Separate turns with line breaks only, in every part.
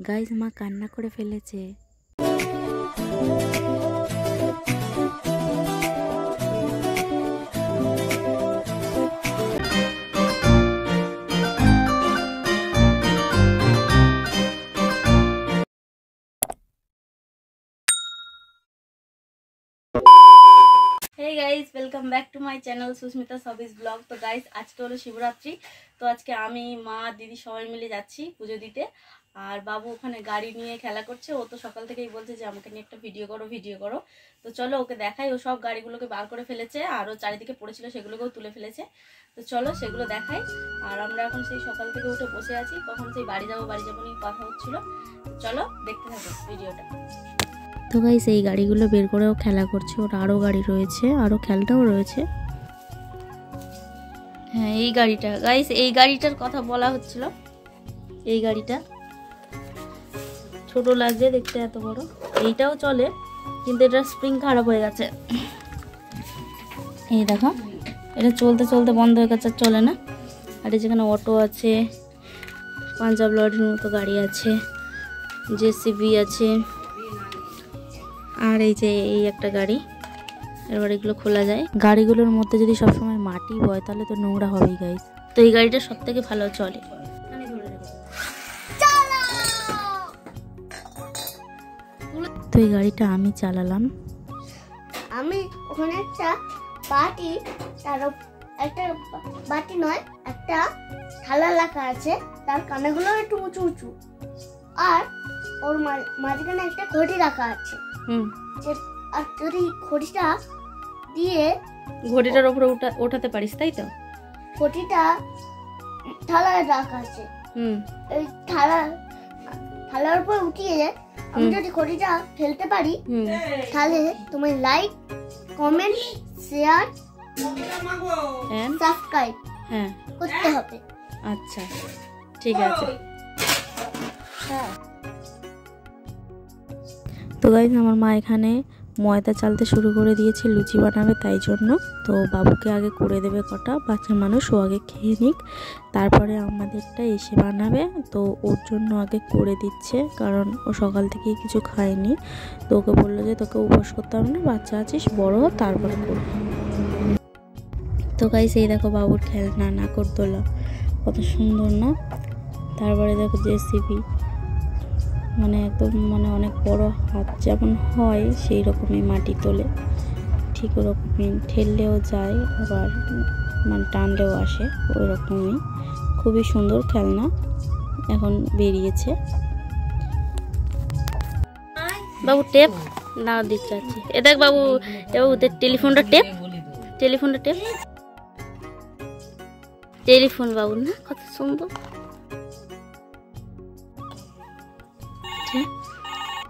Guys মা কান্না করে ফেলেছে। Hey guys welcome back to my channel Susmita सबिस ब्लॉग। तो गाइस आज के हलो शिवरात्रि। तो आज के आमी मा दीदी सबाई मिले जाচ্ছি পুজো দিতে। আর বাবু ওখানে গাড়ি নিয়ে খেলা করছে। ও তো সকাল থেকেই বলছে যে আমাকে নিয়ে একটা ভিডিও করো। তো চলো ওকে দেখাই। ও সব গাড়িগুলোকে বার করে ফেলেছে আর ও চারিদিকে পড়েছিল সেগুলোকেও তুলে ফেলেছে। তো চলো সেগুলো দেখাই। আর আমরা এখন সেই সকাল থেকে উঠে বসে আছি, কখন সেই বাড়ি যাবো নিয়ে কথা হচ্ছিল। তো চলো দেখতে থাকো ভিডিওটা। তো গাইস এই গাড়িগুলো বের করেও খেলা করছে। ওর আরও গাড়ি রয়েছে, আরও খেলটাও রয়েছে। হ্যাঁ এই গাড়িটা গাইস, এই গাড়িটার কথা বলা হচ্ছিল। এই গাড়িটা ছোট লাগছে দেখতে, এত বড়। এইটাও চলে কিন্তু এটা স্প্রিং খারাপ হয়ে গেছে। এই দেখো এটা চলতে চলতে বন্ধ হয়ে গেছে, চলে না। আর যেখানে অটো আছে, পাঞ্জাব লরির মতো গাড়ি আছে, জেসিবি আছে, আর এই যে এই একটা গাড়ি। এবার এগুলো খোলা যায়। গাড়িগুলোর মধ্যে যদি সবসময় মাটি হয় তাহলে তো নোংরা হবেই গাইস। তো এই গাড়িটা সব থেকে ভালো চলে। তো এই গাড়িটা আমি চালালাম।
আমি ওখানে একটা বাটি, তার একটা বাটি নয় একটা থালা রাখা আছে, তার কানাগুলো একটু উঁচু উঁচু, আর ওর মাঝখানে একটা ঘড়ি রাখা আছে। আর যদি ঘড়িটা দিয়ে
ঘড়িটার উপরে ওঠাতে পারিস, তাই তো?
ঘড়িটা থালায় রাখা আছে। এই থালার উপর উঠিয়ে আমি যদি ঘড়িটা ফেলতে পারি তাহলে তোমার লাইক, কমেন্ট, শেয়ার, সাবস্ক্রাইব করতে হবে।
আচ্ছা ঠিক আছে। তো গাইস আমার মা এখানে ময়দা চালতে শুরু করে দিয়েছে, লুচি বানাবে তাই জন্য। তো বাবুকে আগে করে দেবে কটা, বাচ্চা মানুষ, ও আগে খেয়ে নিক, তারপরে আমাদেরটা এসে বানাবে। তো ওর জন্য আগে করে দিচ্ছে, কারণ ও সকাল থেকেই কিছু খায়নি। তো ওকে বললো যে তোকে উপোস করতে হবে না, বাচ্চা আছিস, বড় হ তারপরে করবি। তো গাইস এই দেখো বাবুর খেলনা, নাগরদোলা কত সুন্দর না। তারপরে দেখো জেসিবি, মানে একদম অনেক বড় হাত যেমন হয় সেই রকমই মাটি তোলে, ঠিক ওরকমই ঠেললেও যায়, আবার টানলেও আসে, ওই রকমই। খুবই সুন্দর খেলনা এখন বেরিয়েছে। বাবু টেপ না দিচ্ছে আছে, এ দেখ বাবু, টেলিফোনটা টেপ টেলিফোন বাবু না, কত সুন্দর।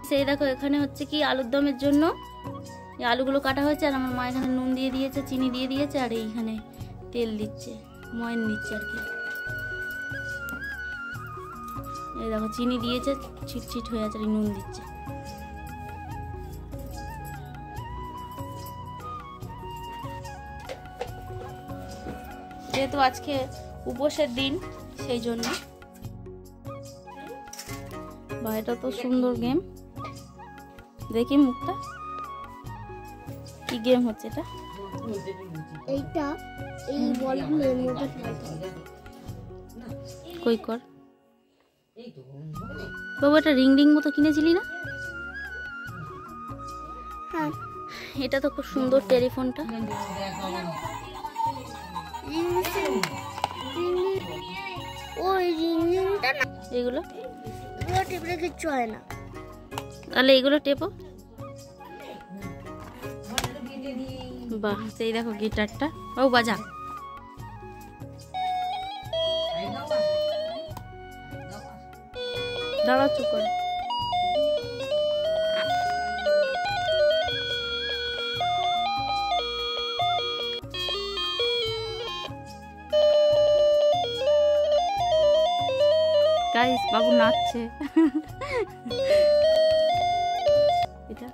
সেই দেখো এখানে হচ্ছে কি আলুর দমের জন্য এই আলুগুলো কাটা হয়েছে, আর আমার মা এখানে নুন দিয়ে দিয়েছে, চিনি দিয়ে দিয়েছে, আর এইখানে তেল দিচ্ছে, ময়ন দিচ্ছে আর কি। এই দেখো চিনি দিয়েছে, ছিটছিট হয়ে আছে, আর নুন দিচ্ছে। যেহেতু আজকে উপোসের দিন সেই জন্য। বা এটা তো সুন্দর গেম, দেখি মুখটা কি গেম হচ্ছে এটা।
এইটা এই বলগুলো এর মধ্যে ফেলতে হবে।
কই কর বাবু, এটা রিং রিং মতো কিনেছিলি না?
হ্যাঁ
এটা তো খুব সুন্দর টেলিফোনটা।
ওই রিংটা না,
এগুলো
টিপলে কিচ্ছু হয় না।
তাহলে এগুলো টেপো। বাহ, সেই দেখো গিটারটা, ও বাজা। দাঁড়াও চুপ করে। গাইস বাবু নাচছে। এটা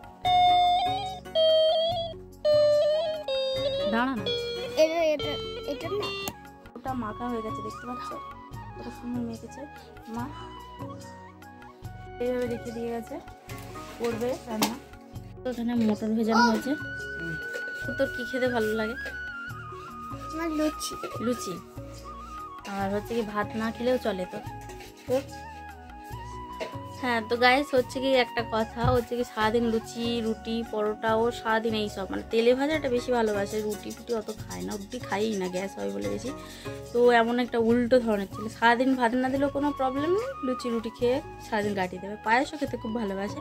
দাঁড়া না,
এটা না,
ওটা মাখা হয়ে গেছে, দেখতে পাচ্ছ কত সুন্দর মেখেছে মা। এইভাবে রেখে দিয়ে গেছে, করবে রান্না। তো এখানে মটর ভেজানো হয়েছে। তোর কি খেতে ভালো লাগে?
আমার লুচি।
লুচি। আর হচ্ছে কি ভাত না খেলেও চলে তো? হ্যাঁ, তো গাইস হচ্ছে কি একটা কথা হচ্ছে কি সারাদিন লুচি রুটি পরোটা ও সারাদিন এইসব মানে তেলে ভাজাটা বেশি ভালোবাসে, রুটি ফুটি অত খায় না, রুটি খাইই না, গ্যাস হয় বলে বেশি। তো এমন একটা উল্টো ধরনের ছিল, সারাদিন ভাত না দিলেও কোনো প্রবলেম নেই, লুচি রুটি খেয়ে সারাদিন কাটিয়ে দেবে। পায়েসও খেতে খুব ভালোবাসে।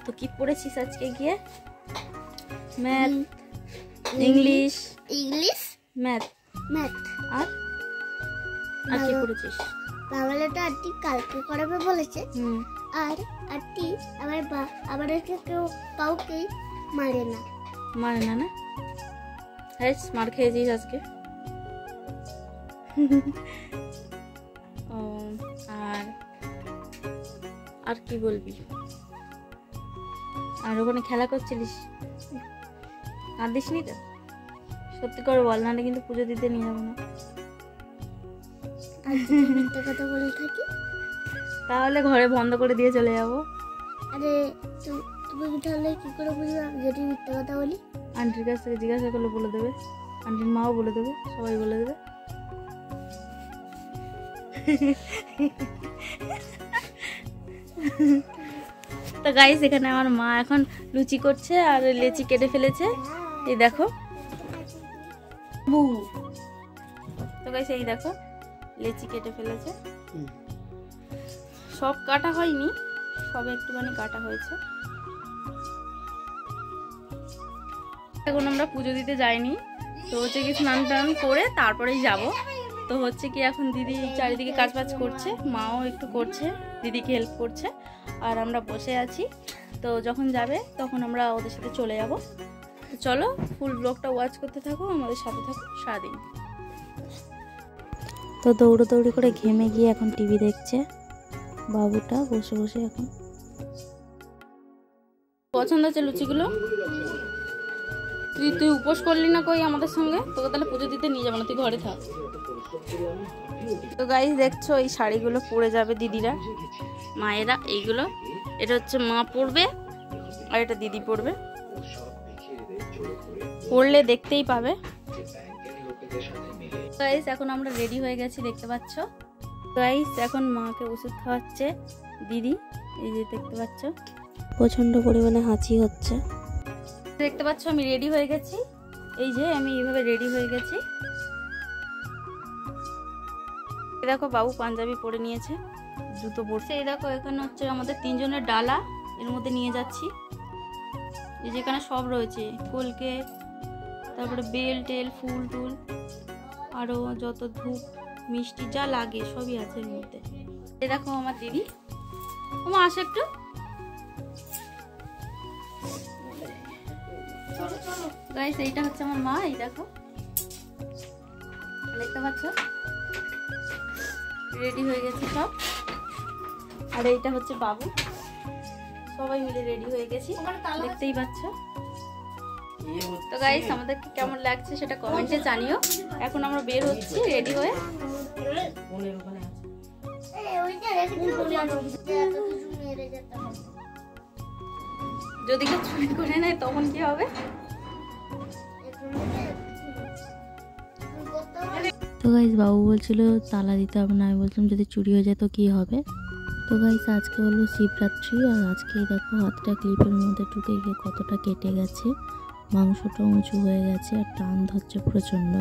তো কি পড়েছিস আজকে গিয়ে? ম্যাথ, ইংলিশ, ম্যাথ
ম্যাথ
আর কি পড়েছিস?
বাংলাটা আন্টি কালকে করাবে বলেছে। আর আন্টি আবার কেউ কাউকেই মারে না।
মারে না? না হ্যাঁ, মার খেয়েছিস আজকে। ও আর কি বলবি? আর ওখানে খেলা করছিলিস, কাঁদিস নি তো? সত্যি করে বল, নাহলে কিন্তু পুজো দিতে নিয়ে যাবো না।
মিথ্যা কথা বলে থাকি
তাহলে ঘরে বন্ধ করে দিয়ে চলে যাবো।
আরে তুমি তাহলে কি করে বুঝবে আমি যদি মিথ্যা কথা বলি?
আন্টির কাছ থেকে জিজ্ঞাসা করলে বলে দেবে, আন্টির মাও বলে দেবে, সবাই বলে দেবে। তো গাইস এখানে আমার মা এখন লুচি করছে আর লেচি কেটে ফেলেছে, এই দেখো। তো গাইস এই দেখো লেচি কেটে ফেলেছে, সব কাটা হয়নি, সবে একটুখানি কাটা হয়েছে। এখন আমরা পুজো দিতে যাইনি, তো হচ্ছে কি স্নান টান করে তারপরেই যাব। তো হচ্ছে কি এখন দিদি চারিদিকে কাজ বাজ করছে, মাও একটু করছে, দিদিকে হেল্প করছে, আর আমরা বসে আছি। তো যখন যাবে তখন আমরা ওদের সাথে চলে যাব। তো চলো ফুল ব্লগটা ওয়াচ করতে থাকো, আমাদের সাথে থাকো সারাদিন। তো দৌড়ি করে ঘেমে গিয়ে এখন টিভি দেখছে বাবুটা বসে বসে। এখন পছন্দ হচ্ছে লুচিগুলো? তুই উপোস করলি না কই আমাদের সঙ্গে? তোকে তাহলে পুজো দিতে নিয়ে যাবো না, তুই ঘরে থাক। তো গাইস দেখছো এই শাড়িগুলো পরে যাবে দিদিরা, মায়েরা। এইগুলো এটা হচ্ছে মা পরবে আর এটা দিদি পরবে, পরলে দেখতেই পাবে। গাইস এখন আমরা রেডি হয়ে গেছি, দেখতে পাচ্ছ। গাইস এখন মাকে ওষুধ খাওয়াচ্ছে দিদি, এই যে দেখতে পাচ্ছ প্রচন্ড পরিমাণে হাঁচি হচ্ছে। দেখতে পাচ্ছ আমি রেডি হয়ে গেছি, এই যে আমি এইভাবে রেডি হয়ে গেছি। দেখো বাবু পাঞ্জাবি পরে নিয়েছে, জুতো পরছে। এই দেখো এখানে হচ্ছে আমাদের 3 জনের ডালা, এর মধ্যে নিয়ে যাচ্ছি। এই যেখানে সব রয়েছে, কোলগেট, তারপরে বেল টেল, ফুল টুল, আরো যত ধূপ মিষ্টি যা লাগে সবই আছে এর মধ্যে। এই দেখো আমার দিদি, তোমার আসে একটু। গাইস এইটা হচ্ছে আমার মা, এই দেখো দেখতে পাচ্ছ রেডি হয়ে গেছে সব। আর এইটা হচ্ছে বাবু, সবাই মিলে রেডি হয়ে গেছি, দেখতেই পাচ্ছ। তো গাইস আমাদেরকে কেমন লাগছে সেটা কমেন্টে জানিও। এখন আমরা বের হচ্ছি রেডি হয়ে। যদি কেউ চুরি করে নেয় তখন কি হবে? তো গাইস বাবু বলছিল তালা দিতে হবে না, আমি বলছিলাম যদি চুরি হয়ে যায় তো কি হবে। তো গাইস আজকে হলো শিবরাত্রি, আর আজকেই দেখো হাতটা ক্লিপের মধ্যে ঢুকে গিয়ে কতটা কেটে গেছে, মাংসটা উঁচু হয়ে গেছে আর টান ধরছে প্রচন্ড।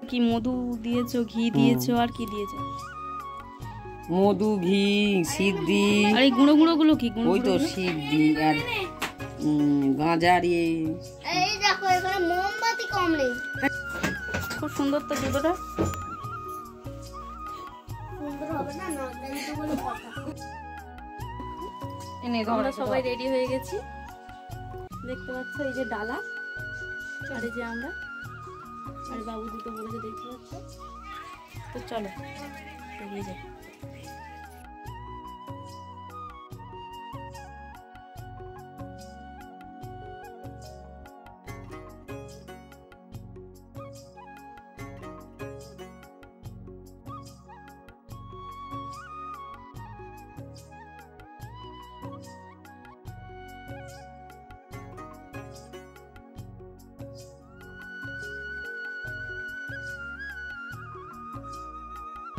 কি মধু দিয়েছো, ঘি দিয়েছো, আর কি দিয়েছো?
মধু, ঘি, সিদ্ধি।
আর এই গুঁড়ো গুঁড়ো গুলো কি?
ওই তো সিদ্ধি আর গাঁজার।
এই দেখো এখানে মোমবাতি কম নেই।
খুব সুন্দর তো জুতোটা।
সুন্দর হবে না, না তাই তো বলে কথা।
আমরা সবাই রেডি হয়ে গেছি, দেখতে পাচ্ছ এই যে ডালা, আর এই যে আমরা, আর বাবু দুটো বলেছে দেখতে পাচ্ছ। তো চলো এগিয়ে যাই।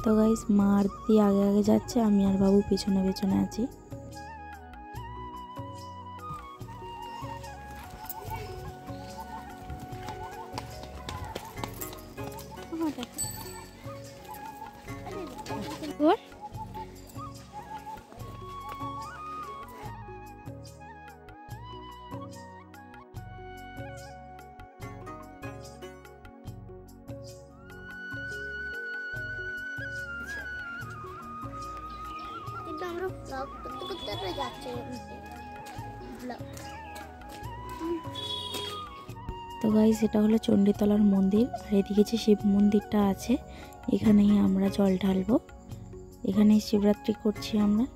তো গাইস মা আর দিদি আগে আগে যাচ্ছে, আমি আর বাবু পেছনে পেছনে আছি।
কিন্তু আমরা ব্লগ করতে করতে আমরা যাচ্ছি ব্লগ।
তো গাইস এটা হলো চণ্ডীতলার মন্দির, আর এদিকে যে শিব মন্দিরটা আছে এখানেই আমরা জল ঢালবো। এখানেই শিবরাত্রি করছি আমরা।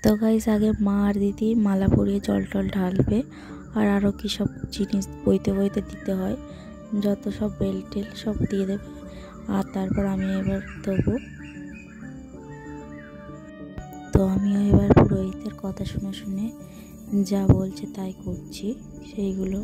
তো গাইস আগে মা আর দিদি মালা পরিয়ে জল টল ঢালবে, আর আরও কী সব জিনিস বইতে বইতে দিতে হয়, যত সব বেল টেল সব দিয়ে দেবে। আর তারপর আমি এবার দেবো। তো আমিও এবার পুরোহিতের কথা শুনে শুনে যা বলছে তাই করছি সেইগুলো।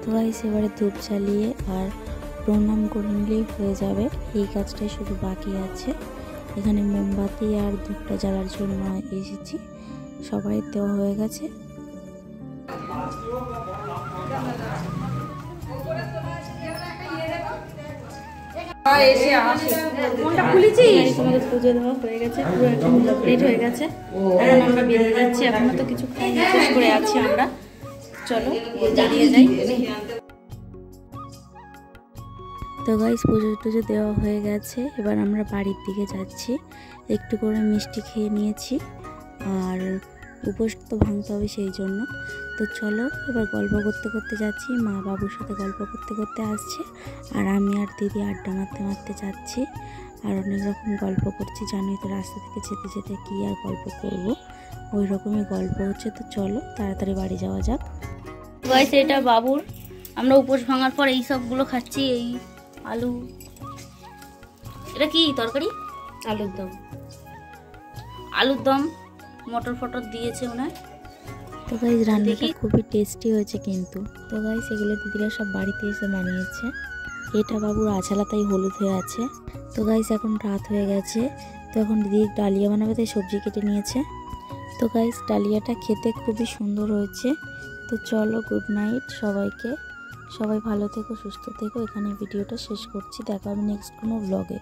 তো গাইস এবারে ধূপ জ্বালিয়ে আর প্রণাম করে নিলেই হয়ে যাবে, এই কাজটাই শুধু বাকি আছে। এখানে মোমবাতি আর ধূপটা জ্বালার জন্য এসেছি, সবাই দেওয়া হয়ে গেছে। তোমাদের পুজো দেওয়া হয়ে গেছে, পুরো একদম কমপ্লিট হয়ে গেছে। এখন আমরা বেরিয়ে যাচ্ছি, এখনো তো কিছু খাইনি, শেষ করে আছি আমরা। চলো বেরিয়ে যাই। তো গাইস পুজো টুজো দেওয়া হয়ে গেছে, এবার আমরা বাড়ির দিকে যাচ্ছি। একটু করে মিষ্টি খেয়ে নিয়েছি, আর উপোস তো ভাঙতে হবে সেই জন্য। তো চলো এবার গল্প করতে করতে যাচ্ছি, মা বাবুর সাথে গল্প করতে করতে আসছে, আর আমি আর দিদি আড্ডা মারতে মারতে যাচ্ছি, আর অনেক রকম গল্প করছি। জানোই তো রাস্তা থেকে যেতে যেতে কী আর গল্প করব, ওই রকমই গল্প হচ্ছে। তো চলো তাড়াতাড়ি বাড়ি যাওয়া যাক।
গাইস এটা বাবুর, আমরা উপোস ভাঙার পর এই সবগুলো খাচ্ছি। এই আলু, এটা কি তরকারি?
আলুর দম।
আলুর দম মটর ফটর দিয়েছে ওনার।
তো গাইস রান্নাটা খুবই টেস্টি হয়েছে কিন্তু। তো গাইস এগুলো দিদিরা সব বাড়িতে এসে বানিয়েছে। এটা বাবুর আছালা, তাই হলুদ হয়ে আছে। তো গাইস এখন রাত হয়ে গেছে, তো এখন দিদি ডালিয়া বানাবে তাই সবজি কেটে নিয়েছে। তো গাইস ডালিয়াটা খেতে খুবই সুন্দর হয়েছে। তো চলো গুড নাইট সবাইকে, সবাই ভালো থেকো, সুস্থ থেকো। এখানে ভিডিওটা শেষ করছি, দেখা হবে নেক্সট কোনো ব্লগে।